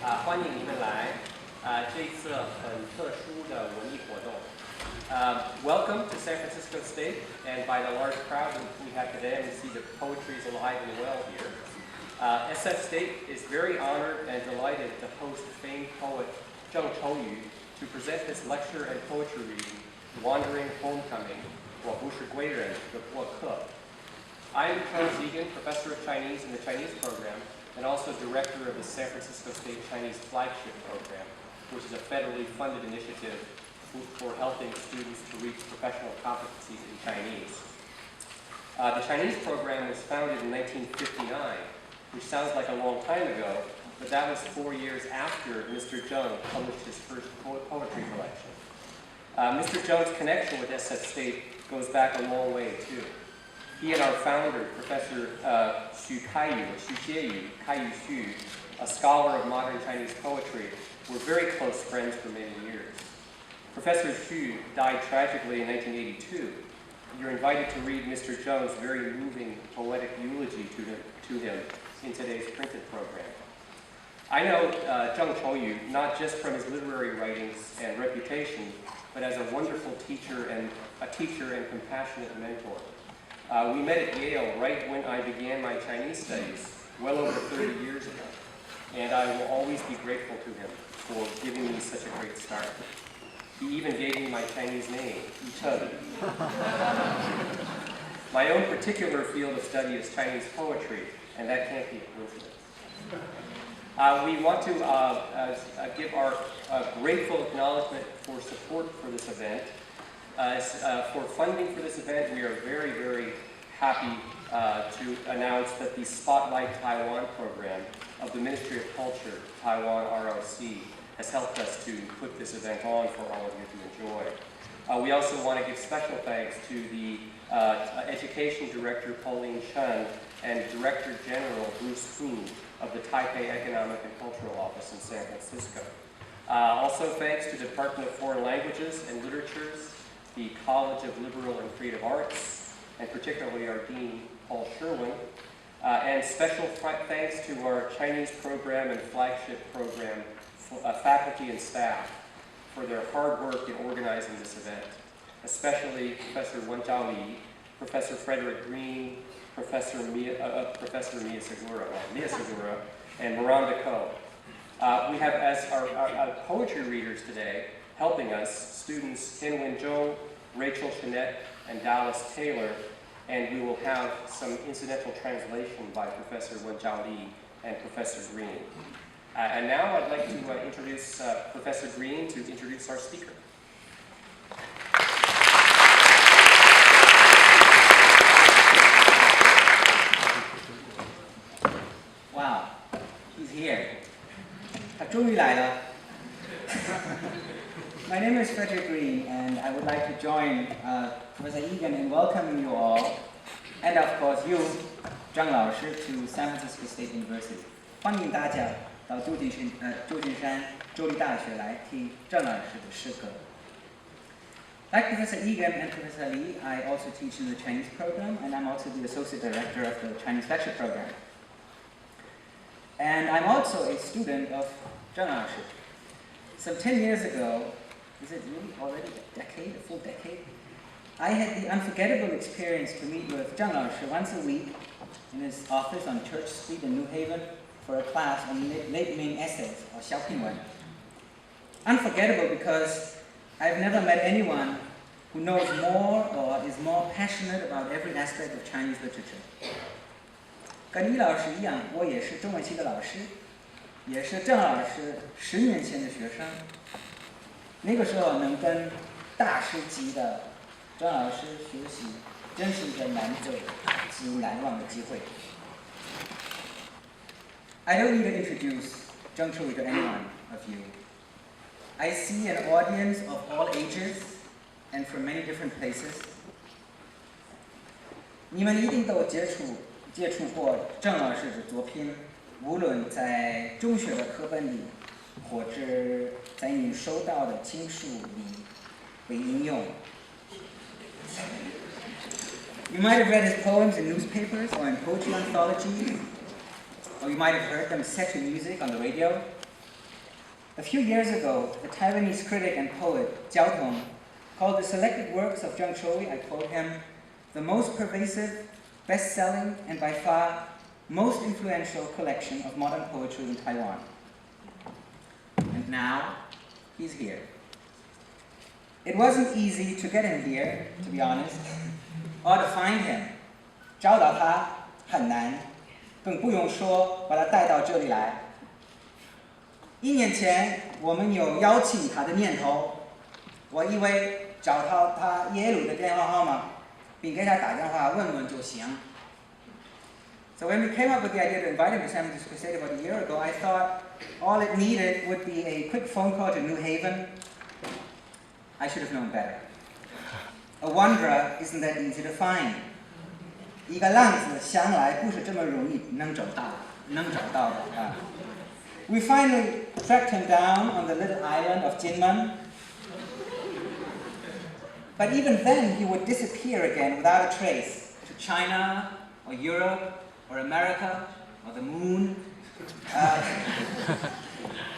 欢迎你们来这一次很特殊的文艺活动。Welcome to San Francisco State, and by the large crowd we have today, and we see the poetry is alive and well here. SF State is very honored and delighted to host famed poet Zheng Chouyu to present his lecture and poetry reading, Wandering Homecoming, 我不是归人的过客. I am Charles Egan, professor of Chinese in the Chinese program, and also director of the San Francisco State Chinese Flagship Program, which is a federally funded initiative for helping students to reach professional competencies in Chinese. The Chinese program was founded in 1959, which sounds like a long time ago, but that was 4 years after Mr. Zheng published his first poetry collection. Mr. Zheng's connection with SF State goes back a long way, too. He and our founder, Professor Xu Xu, a scholar of modern Chinese poetry, were very close friends for many years. Professor Xu died tragically in 1982. You're invited to read Mr. Zheng's very moving poetic eulogy to him in today's printed program. I know Zheng Chouyu not just from his literary writings and reputation, but as a wonderful teacher and compassionate mentor. We met at Yale right when I began my Chinese studies, well over 30 years ago, and I will always be grateful to him for giving me such a great start. He even gave me my Chinese name, Zheng. My own particular field of study is Chinese poetry, and that can't be a coincidence. We want to give our grateful acknowledgement for support for this event. For funding for this event, we are very, very happy to announce that the Spotlight Taiwan program of the Ministry of Culture, Taiwan ROC, has helped us to put this event on for all of you to enjoy. We also want to give special thanks to the Education Director Pauline Chen and Director General Bruce Fu of the Taipei Economic and Cultural Office in San Francisco. Also thanks to the Department of Foreign Languages and Literatures, the College of Liberal and Creative Arts, and particularly our Dean, Paul Sherwin, and special thanks to our Chinese program and flagship program faculty and staff for their hard work in organizing this event, especially Professor Wen Zhaoli, Professor Frederick Green, Professor Mia Segura, and Miranda Ko. We have as our poetry readers today helping us students Hinwen Zhou, Rachel Chenette, and Dallas Taylor, and we will have some incidental translation by Professor Wen Zhaoli and Professor Green. And now I'd like to introduce Professor Green to introduce our speaker. Wow, he's here. 他终于来了。My name is Frederick Green, and I would like to join Professor Egan in welcoming you all, and of course you, Zheng 老师, to San Francisco State University. 欢迎大家到旧金山州立大学来听郑老师的诗歌。Like Professor Egan and Professor Li, I also teach in the Chinese program, and I'm also the Associate Director of the Chinese Flagship Program. And I'm also a student of Zheng 老师. Some 10 years ago, is it really already a full decade? I had the unforgettable experience to meet with Zheng 老师once a week in his office on Church Street in New Haven for a class on late Ming essays, or 小品文. Unforgettable because I've never met anyone who knows more or is more passionate about every aspect of Chinese literature. 跟李老师一样，我也是中文系的老师，也是郑老师10年前的学生。那个时候能跟大师级的郑老师学习，真是一个难得极难忘的机会。I don't need to introduce Zheng Chouyu to anyone of you. I see an audience of all ages and from many different places. 你们一定都接触过郑老师的作品，无论在中学的课本里，或者在你收到的情书里被引用。You might have read his poems in newspapers or in poetry anthologies, or you might have heard them set to music on the radio. A few years ago, the Taiwanese critic and poet Jiao Tong called the selected works of Zheng Chouyu, I quote him, the most pervasive, best-selling, and by far most influential collection of modern poetry in Taiwan. And now, he's here. It wasn't easy to get him here, to be honest, or to find him. 找到他很难，更不用说把他带到这里来。1年前，我们有邀请他的念头，我以为找到他耶鲁的电话号码，并给他打电话问问就行。So when we came up with the idea to invite him to San Francisco State about a year ago, I thought all it needed would be a quick phone call to New Haven. I should have known better. A wanderer isn't that easy to find. 一个浪子向来不是这么容易能找到的啊。We finally tracked him down on the little island of Jinmen. But even then, he would disappear again without a trace to China or Europe or America or the moon.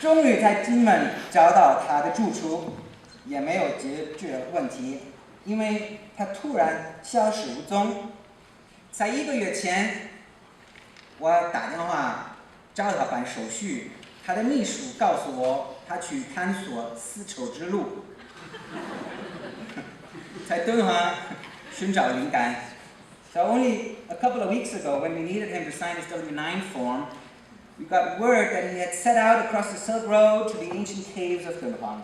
终于在金门找到他的住处，也没有解决问题，因为他突然消失无踪。在1个月前，我打电话找他办手续，他的秘书告诉我，他去探索丝绸之路，在敦煌寻找灵感。So only a couple of weeks ago, when we needed him to sign his W-9 form, we got word that he had set out across the Silk Road to the ancient caves of Dunhuang.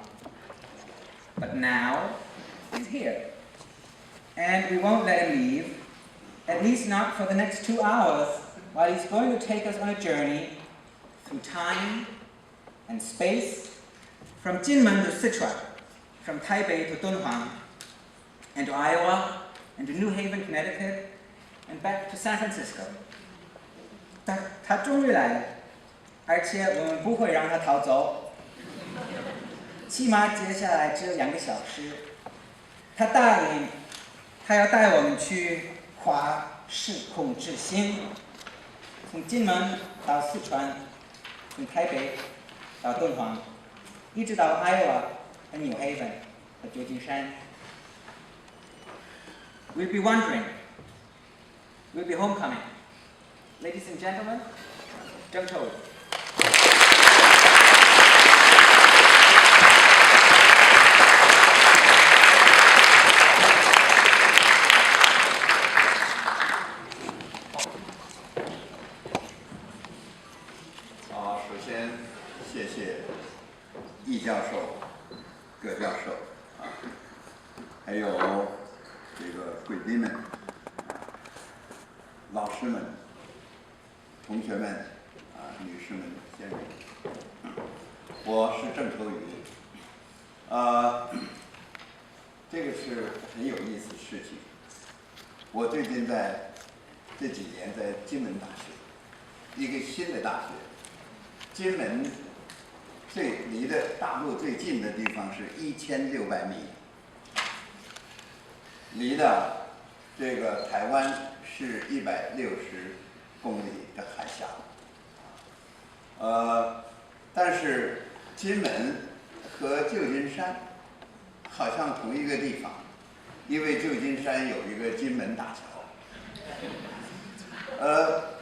But now, he's here. And we won't let him leave, at least not for the next 2 hours, while he's going to take us on a journey through time and space, from Jinmen to Sichuan, from Taipei to Dunhuang, and to Iowa, and to New Haven, Connecticut, and back to San Francisco. 他终于来了，而且我们不会让他逃走，起码接下来只有2个小时。他答应，他要带我们去跨时空之星，从金门到四川，从台北到敦煌，一直到 Iowa 和 New Haven 和旧金山。We'll be wandering. We'll be homecoming. Ladies and gentlemen, Zheng Chouyu. 好，首先谢谢易教授、葛教授还有这个贵宾们、老师们、同学们女士们、先生们，我是郑愁予。这个是很有意思的事情。我最近在这几年在金门大学，一个新的大学。金门离的大陆最近的地方是1600米，离的这个台湾是160公里的海峡。但是金门和旧金山好像同一个地方，因为旧金山有一个金门大桥。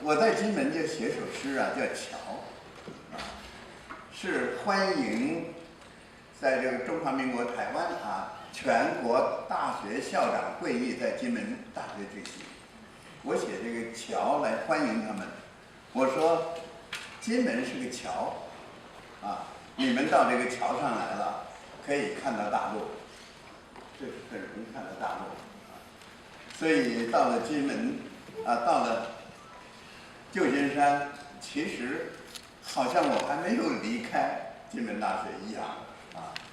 我在金门就写首诗啊，叫《桥》。是欢迎在这个中华民国台湾全国大学校长会议在金门大学举行。我写这个桥来欢迎他们。我说，金门是个桥，你们到这个桥上来了，可以看到大陆，这是很容易看到大陆。所以到了金门，到了旧金山，其实好像我还没有离开金门大学一样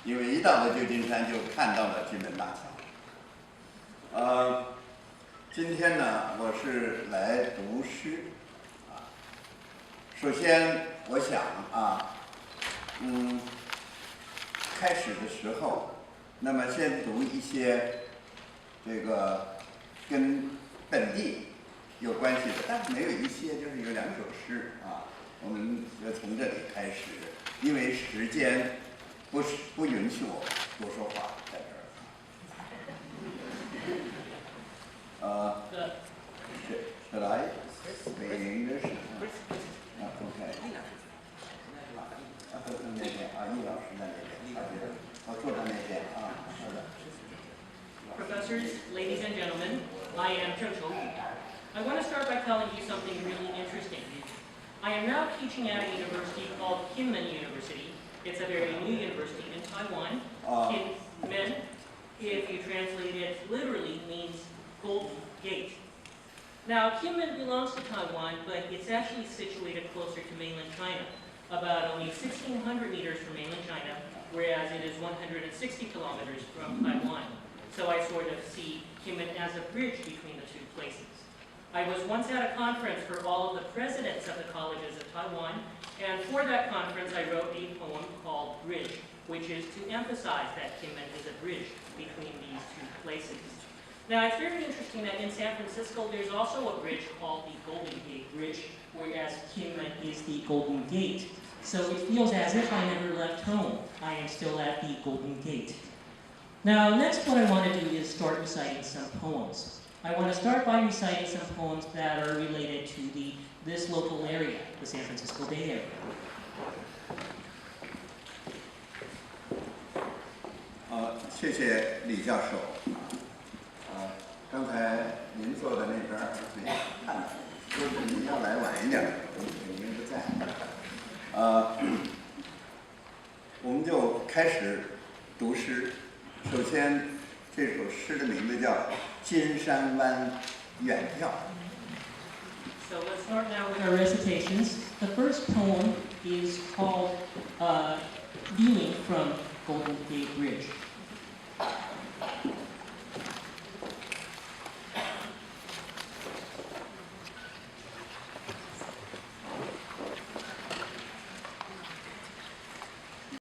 因为一到了旧金山就看到了金门大桥。今天呢，我是来读诗首先，我想开始的时候，那么先读一些这个跟本地有关系的，但是没有一些，就是有2首诗我们就从这里开始。因为时间不允许我多说话，在这儿。Should I speak English? Okay. 那边啊，易老师在那边，我坐在那边啊，好的。Professors, ladies and gentlemen, I am Zheng Chouyu. I want to start by telling you something really interesting. I am now teaching at a university called Kinmen University. It's a very new university in Taiwan. Kinmen, if you translate it literally, means Golden Gate. Now, Kinmen belongs to Taiwan, but it's actually situated closer to mainland China, about only 1,600 meters from mainland China, whereas it is 160 kilometers from Taiwan. So I sort of see Kinmen as a bridge between the two places. I was once at a conference for all of the presidents of the colleges of Taiwan, and for that conference I wrote a poem called Bridge, which is to emphasize that Kinmen is a bridge between these two places. Now, it's very interesting that in San Francisco, there's also a bridge called the Golden Gate Bridge, whereas Kinmen is the Golden Gate. So it feels as if I never left home. I am still at the Golden Gate. Now, next what I want to do is start reciting some poems. I want to start by reciting some poems that are related to this local area, the San Francisco Bay Area. 谢谢李教授。刚才您坐在那边没看到，说是你要来晚一点，您不在。我们就开始读诗。首先，这首诗的名字叫《金山湾远眺》。So let's start now with our recitations. The first poem is called Viewing from Golden Gate Bridge.